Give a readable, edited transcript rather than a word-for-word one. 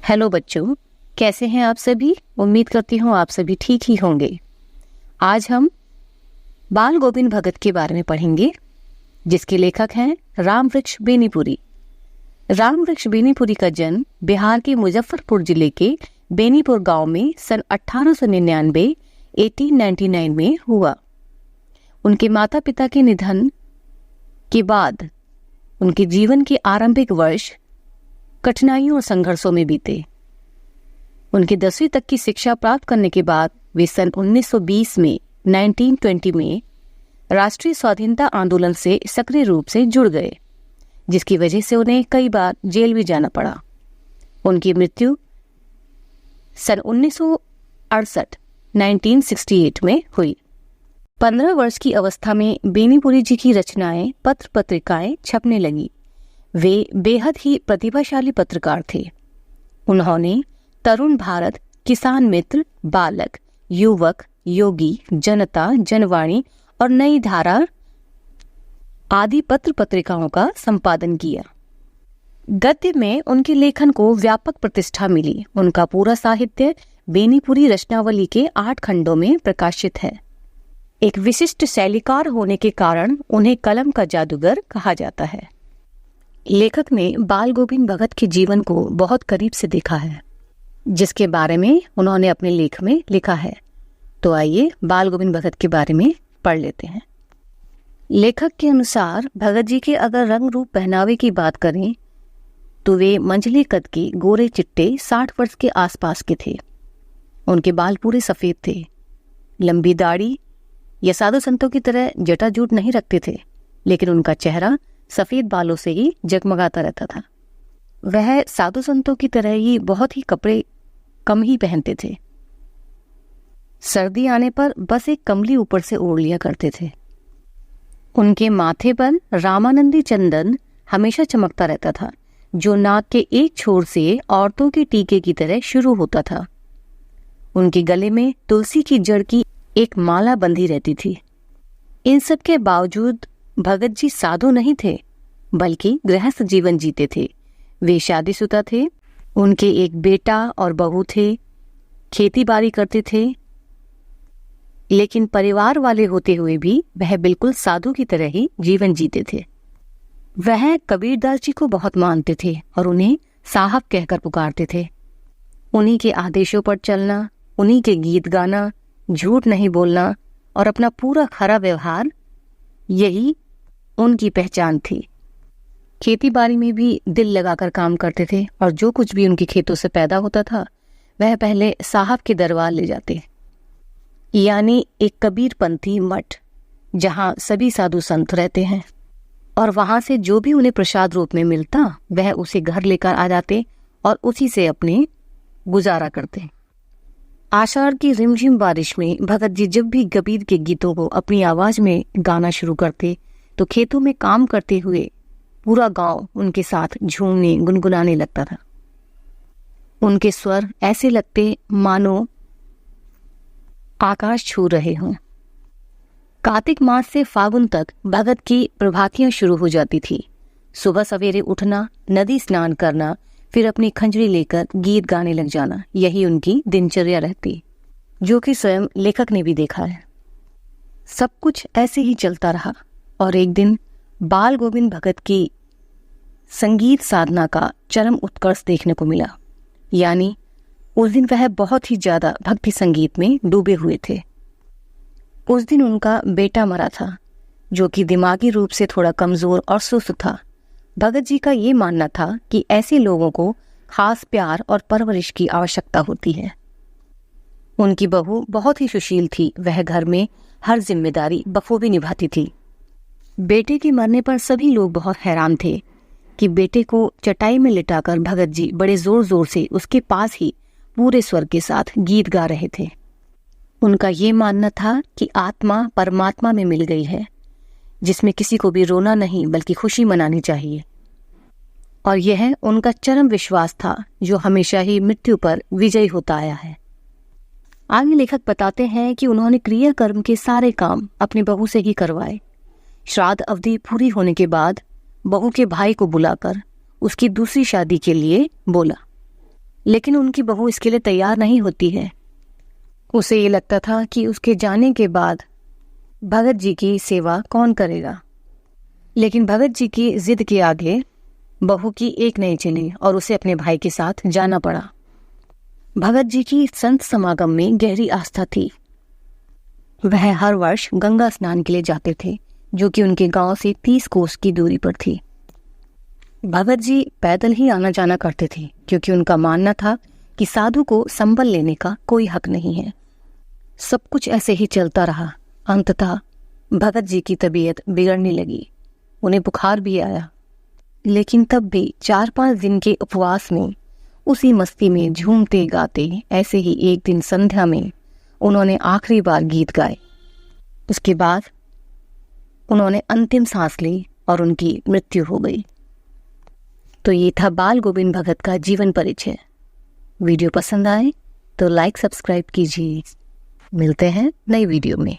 Hello बच्चों, कैसे हैं आप सभी। उम्मीद करती हूँ आप सभी ठीक ही होंगे। आज हम बाल गोविंद भगत के बारे में पढ़ेंगे, जिसके लेखक हैं रामवृक्ष बेनीपुरी। रामवृक्ष बेनीपुरी का जन्म बिहार के मुजफ्फरपुर जिले के बेनीपुर गांव में सन 1899 में हुआ। उनके माता पिता के निधन के बाद उनके जीवन के आरंभिक वर्ष कठिनाइयों और संघर्षों में बीते। उनकी 10वीं तक की शिक्षा प्राप्त करने के बाद वे सन 1920 में 1920 में राष्ट्रीय स्वाधीनता आंदोलन से सक्रिय रूप से जुड़ गए, जिसकी वजह से उन्हें कई बार जेल भी जाना पड़ा। उनकी मृत्यु सन 1968 में हुई। 15 वर्ष की अवस्था में बेनीपुरी जी की रचनाएं पत्र पत्रिकाएं छपने लगी। वे बेहद ही प्रतिभाशाली पत्रकार थे। उन्होंने तरुण भारत, किसान मित्र, बालक, युवक, योगी, जनता, जनवाणी और नई धारा आदि पत्र पत्रिकाओं का संपादन किया। गद्य में उनके लेखन को व्यापक प्रतिष्ठा मिली। उनका पूरा साहित्य बेनीपुरी रचनावली के 8 खंडों में प्रकाशित है। एक विशिष्ट शैलीकार होने के कारण उन्हें कलम का जादूगर कहा जाता है। लेखक ने बाल गोविंद भगत के जीवन को बहुत करीब से देखा है, जिसके बारे में उन्होंने अपने लेख में लिखा है। तो आइए बाल गोविंद भगत के बारे में पढ़ लेते हैं। लेखक के अनुसार भगत जी के अगर रंग रूप पहनावे की बात करें तो वे मंझले कद के, गोरे चिट्टे, 60 वर्ष के आसपास के थे। उनके बाल पूरे सफेद थे। लंबी दाढ़ी या साधु संतों की तरह जटाजूट नहीं रखते थे, लेकिन उनका चेहरा सफेद बालों से ही जगमगाता रहता था। वह साधु संतों की तरह ही बहुत ही कपड़े कम ही पहनते थे। सर्दी आने पर बस एक कमली ऊपर से ओढ़ लिया करते थे। उनके माथे पर रामानंदी चंदन हमेशा चमकता रहता था, जो नाक के एक छोर से औरतों के टीके की तरह शुरू होता था। उनके गले में तुलसी की जड़ की एक माला बंधी रहती थी। इन सब के बावजूद भगत जी साधु नहीं थे, बल्कि गृहस्थ जीवन जीते थे। वे शादीशुदा थे। उनके एक बेटा और बहू थे। खेती बाड़ी करते थे, लेकिन परिवार वाले होते हुए भी वह बिल्कुल साधु की तरह ही जीवन जीते थे। वह कबीरदास जी को बहुत मानते थे और उन्हें साहब कहकर पुकारते थे। उन्हीं के आदेशों पर चलना, उन्हीं के गीत गाना, झूठ नहीं बोलना और अपना पूरा खरा व्यवहार, यही उनकी पहचान थी। खेती बाड़ी में भी दिल लगाकर काम करते थे और जो कुछ भी उनके खेतों से पैदा होता था वह पहले साहब के दरबार ले जाते, यानी एक कबीरपंथी मठ, जहाँ सभी साधु संत रहते हैं, और वहां से जो भी उन्हें प्रसाद रूप में मिलता वह उसे घर लेकर आ जाते और उसी से अपने गुजारा करते। आषाढ़ की रिमझिम बारिश में भगत जी जब भी कबीर के गीतों को अपनी आवाज में गाना शुरू करते तो खेतों में काम करते हुए पूरा गांव उनके साथ झूमने गुनगुनाने लगता था। उनके स्वर ऐसे लगते मानो आकाश छू रहे हों। कार्तिक मास से फागुन तक भगत की प्रभातियां शुरू हो जाती थी। सुबह सवेरे उठना, नदी स्नान करना, फिर अपनी खंजरी लेकर गीत गाने लग जाना, यही उनकी दिनचर्या रहती, जो कि स्वयं लेखक ने भी देखा है। सब कुछ ऐसे ही चलता रहा और एक दिन बाल गोविंद भगत की संगीत साधना का चरम उत्कर्ष देखने को मिला। यानी उस दिन वह बहुत ही ज्यादा भक्ति संगीत में डूबे हुए थे। उस दिन उनका बेटा मरा था, जो कि दिमागी रूप से थोड़ा कमजोर और सुस्त था। भगत जी का ये मानना था कि ऐसे लोगों को खास प्यार और परवरिश की आवश्यकता होती है। उनकी बहू बहुत ही सुशील थी। वह घर में हर जिम्मेदारी बखूबी निभाती थी। बेटे के मरने पर सभी लोग बहुत हैरान थे कि बेटे को चटाई में लिटाकर भगत जी बड़े जोर जोर से उसके पास ही पूरे स्वर के साथ गीत गा रहे थे। उनका ये मानना था कि आत्मा परमात्मा में मिल गई है, जिसमें किसी को भी रोना नहीं बल्कि खुशी मनानी चाहिए। और यह उनका चरम विश्वास था, जो हमेशा ही मृत्यु पर विजयी होता आया है। आगे लेखक बताते हैं कि उन्होंने क्रियाकर्म के सारे काम अपनी बहू से ही करवाए। श्राद्ध अवधि पूरी होने के बाद बहू के भाई को बुलाकर उसकी दूसरी शादी के लिए बोला। लेकिन उनकी बहू इसके लिए तैयार नहीं होती है। उसे ये लगता था कि उसके जाने के बाद भगत जी की सेवा कौन करेगा, लेकिन भगत जी की जिद के आगे बहू की एक नहीं चली और उसे अपने भाई के साथ जाना पड़ा। भगत जी की संत समागम में गहरी आस्था थी। वह हर वर्ष गंगा स्नान के लिए जाते थे, जो कि उनके गांव से 30 कोस की दूरी पर थी। भगत जी पैदल ही आना जाना करते थे, क्योंकि उनका मानना था कि साधु को संबल लेने का कोई हक नहीं है। सब कुछ ऐसे ही चलता रहा। अंततः भगत जी की तबीयत बिगड़ने लगी। उन्हें बुखार भी आया, लेकिन तब भी 4-5 दिन के उपवास में, उसी मस्ती में झूमते गाते, ऐसे ही एक दिन संध्या में उन्होंने आखिरी बार गीत गाए। उसके बाद उन्होंने अंतिम सांस ली और उनकी मृत्यु हो गई। तो ये था बाल गोविंद भगत का जीवन परिचय। वीडियो पसंद आए तो लाइक सब्सक्राइब कीजिए। मिलते हैं नई वीडियो में।